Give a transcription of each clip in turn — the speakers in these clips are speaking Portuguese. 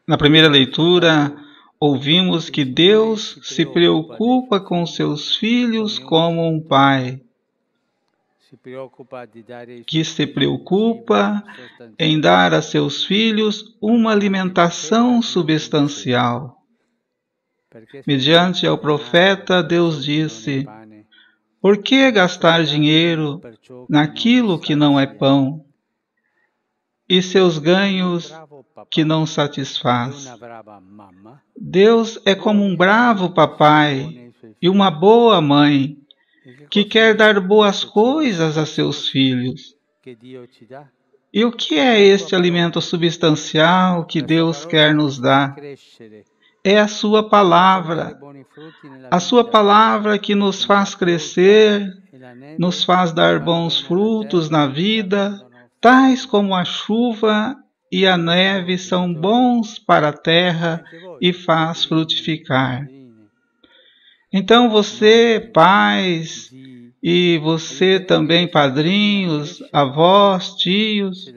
Na primeira leitura, ouvimos que Deus se preocupa com seus filhos como um pai, que se preocupa em dar a seus filhos uma alimentação substancial. Mediante ao profeta, Deus disse: por que gastar dinheiro naquilo que não é pão e seus ganhos que não satisfaz? Deus é como um bravo papai e uma boa mãe que quer dar boas coisas a seus filhos. E o que é este alimento substancial que Deus quer nos dar? É a sua palavra que nos faz crescer, nos faz dar bons frutos na vida, tais como a chuva e a neve são bons para a terra e faz frutificar. Então você, pais, e você também, padrinhos, avós, tios,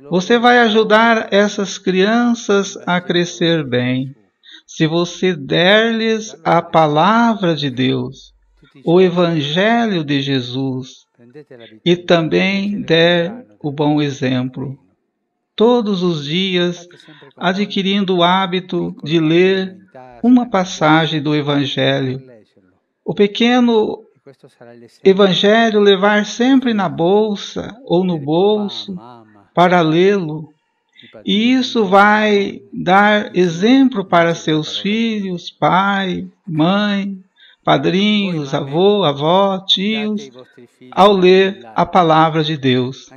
você vai ajudar essas crianças a crescer bem. Se você der-lhes a palavra de Deus, o Evangelho de Jesus, e também der o bom exemplo, todos os dias adquirindo o hábito de ler uma passagem do Evangelho. O pequeno Evangelho levar sempre na bolsa ou no bolso para lê-lo. E isso vai dar exemplo para seus filhos, pai, mãe, padrinhos, avô, avó, tios, ao ler a palavra de Deus.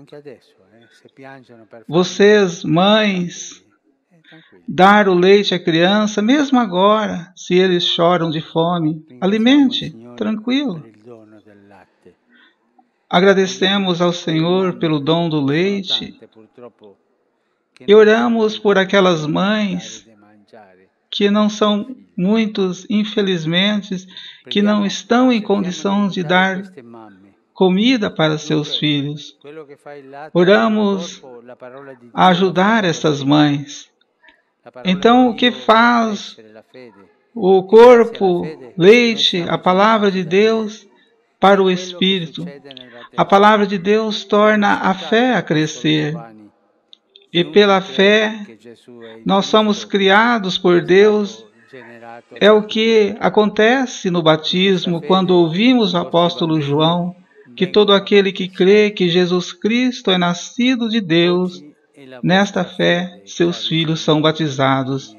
Vocês, mães, dar o leite à criança, mesmo agora, se eles choram de fome, alimente, tranquilo. Agradecemos ao Senhor pelo dom do leite e oramos por aquelas mães que não são muitos, infelizmente, que não estão em condição de dar comida para seus filhos. Oramos a ajudar essas mães. Então, o que faz o corpo, leite, a palavra de Deus para o espírito? A palavra de Deus torna a fé a crescer. E pela fé, nós somos criados por Deus. É o que acontece no batismo, quando ouvimos o apóstolo João, que todo aquele que crê que Jesus Cristo é nascido de Deus, nesta fé, seus filhos são batizados.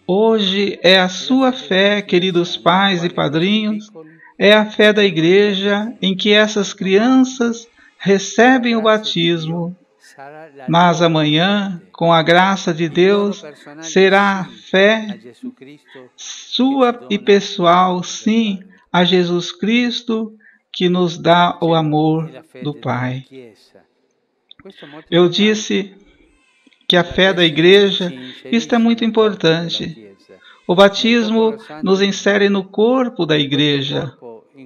Hoje é a sua fé, queridos pais e padrinhos, é a fé da igreja em que essas crianças recebem o batismo. Mas amanhã, com a graça de Deus, será a fé sua e pessoal, sim, a Jesus Cristo, que nos dá o amor do Pai. Eu disse que a fé da igreja, isto é muito importante. O batismo nos insere no corpo da igreja,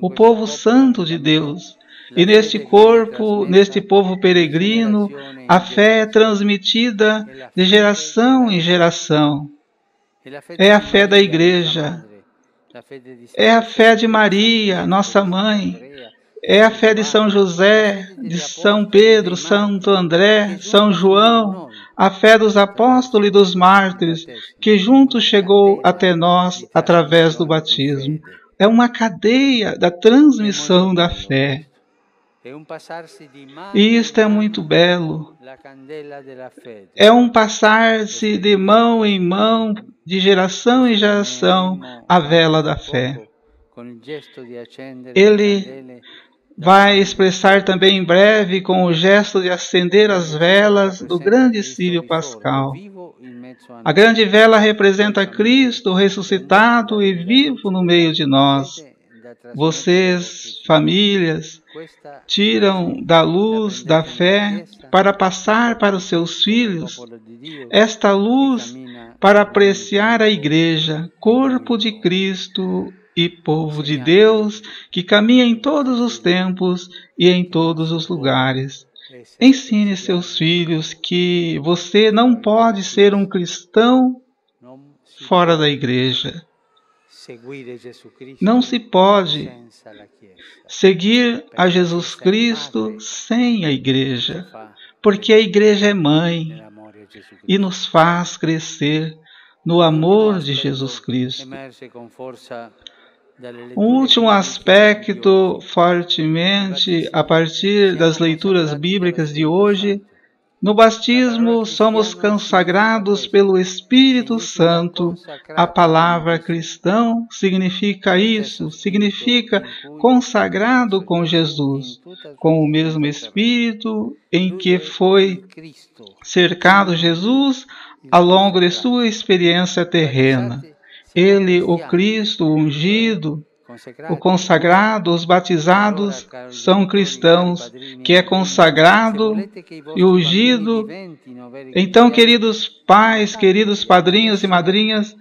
o povo santo de Deus. E neste corpo, neste povo peregrino, a fé é transmitida de geração em geração. É a fé da igreja. É a fé de Maria, nossa mãe. É a fé de São José, de São Pedro, Santo André, São João. A fé dos apóstolos e dos mártires, que juntos chegou até nós através do batismo. É uma cadeia da transmissão da fé. E isto é muito belo. É um passar-se de mão em mão, de geração em geração, a vela da fé. Ele vai expressar também em breve com o gesto de acender as velas do grande círio pascal. A grande vela representa Cristo ressuscitado e vivo no meio de nós. Vocês, famílias, tiram da luz da fé para passar para os seus filhos esta luz para apreciar a igreja, corpo de Cristo e povo de Deus, que caminha em todos os tempos e em todos os lugares. ensine seus filhos que você não pode ser um cristão fora da igreja. Não se pode seguir a Jesus Cristo sem a igreja, porque a igreja é mãe e nos faz crescer no amor de Jesus Cristo. Um último aspecto, fortemente, a partir das leituras bíblicas de hoje, no batismo somos consagrados pelo Espírito Santo. A palavra cristão significa isso, significa consagrado com Jesus, com o mesmo Espírito em que foi cercado Jesus ao longo de sua experiência terrena. Ele, o Cristo ungido, o consagrado, os batizados são cristãos, que é consagrado e ungido. Então, queridos pais, queridos padrinhos e madrinhas,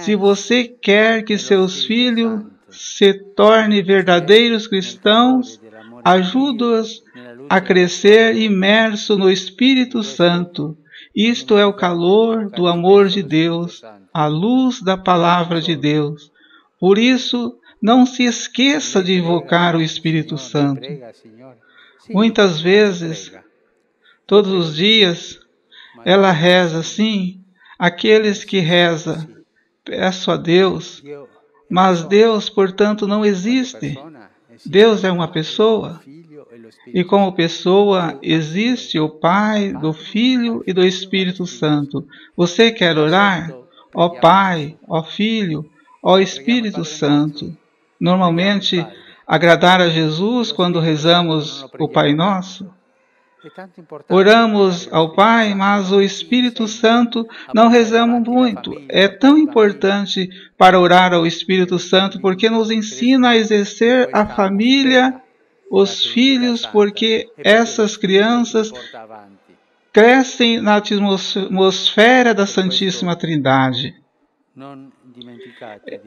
se você quer que seus filhos se tornem verdadeiros cristãos, ajude-os a crescer imerso no Espírito Santo. Isto é o calor do amor de Deus, a luz da palavra de Deus. Por isso, não se esqueça de invocar o Espírito Santo. Muitas vezes, todos os dias, ela reza assim, aqueles que rezam, peço a Deus, mas Deus, portanto, não existe. Deus é uma pessoa, e como pessoa existe o Pai, do Filho e do Espírito Santo. Você quer orar? Ó Pai, ó Filho, ó Espírito Santo. Normalmente, agradar a Jesus quando rezamos o Pai Nosso. Oramos ao Pai, mas o Espírito Santo não rezamos muito. É tão importante para orar ao Espírito Santo porque nos ensina a exercer a família, os filhos, porque essas crianças crescem na atmosfera da Santíssima Trindade.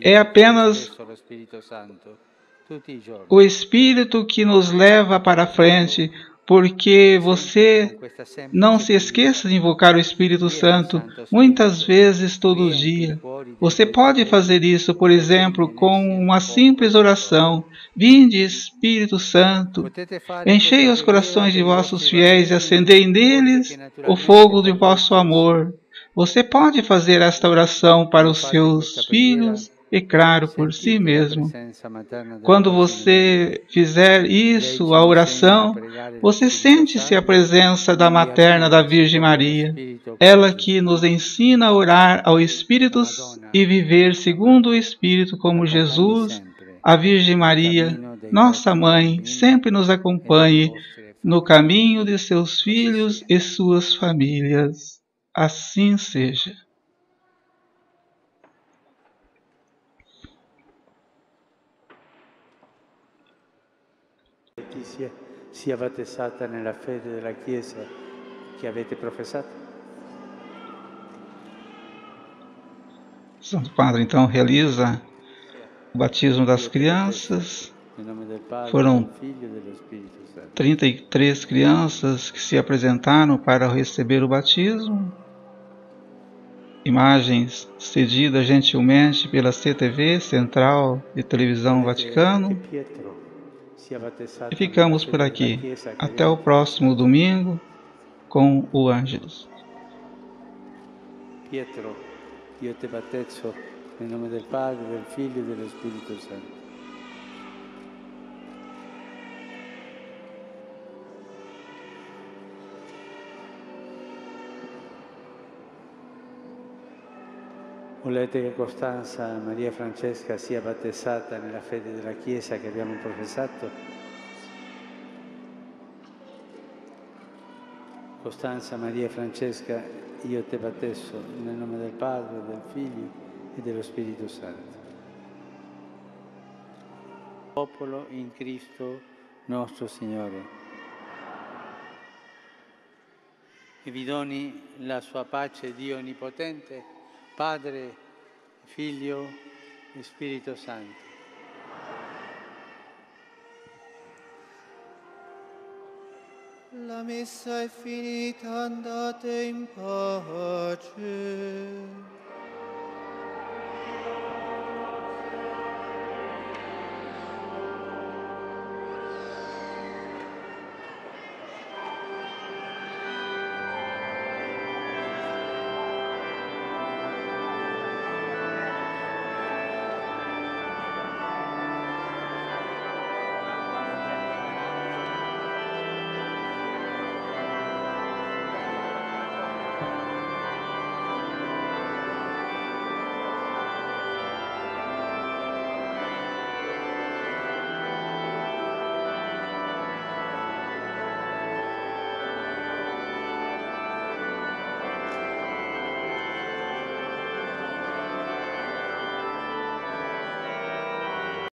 É apenas o Espírito que nos leva para frente, porque você não se esqueça de invocar o Espírito Santo muitas vezes todo dia. Você pode fazer isso, por exemplo, com uma simples oração. Vinde, Espírito Santo, enchei os corações de vossos fiéis e acendei neles o fogo de vosso amor. Você pode fazer esta oração para os seus filhos e, claro, por si mesmo. Quando você fizer isso, a oração, você sente-se a presença da materna da Virgem Maria, ela que nos ensina a orar ao Espírito e viver segundo o Espírito como Jesus. A Virgem Maria, nossa mãe, sempre nos acompanhe no caminho de seus filhos e suas famílias. Assim seja. Sia battezzata nella fede della Chiesa che avete professato. Santo Padre, então, realiza o batismo das crianças. Foram 33 crianças que se apresentaram para receber o batismo. Imagens cedidas gentilmente pela CTV, Central de Televisão Vaticano. E ficamos por aqui. Até o próximo domingo com o Ângelus. Pietro, io te battezzo nel nome del Padre, del Figlio e dello Spirito Santo. Volete che Costanza Maria Francesca sia battezzata nella fede della Chiesa che abbiamo professato? Costanza Maria Francesca, io te battezzo nel nome del Padre, del Figlio e dello Spirito Santo. Popolo in Cristo nostro Signore. E vi doni la sua pace, Dio Onnipotente, Padre, Figlio e Spirito Santo. La La messa è finita, andate in pace.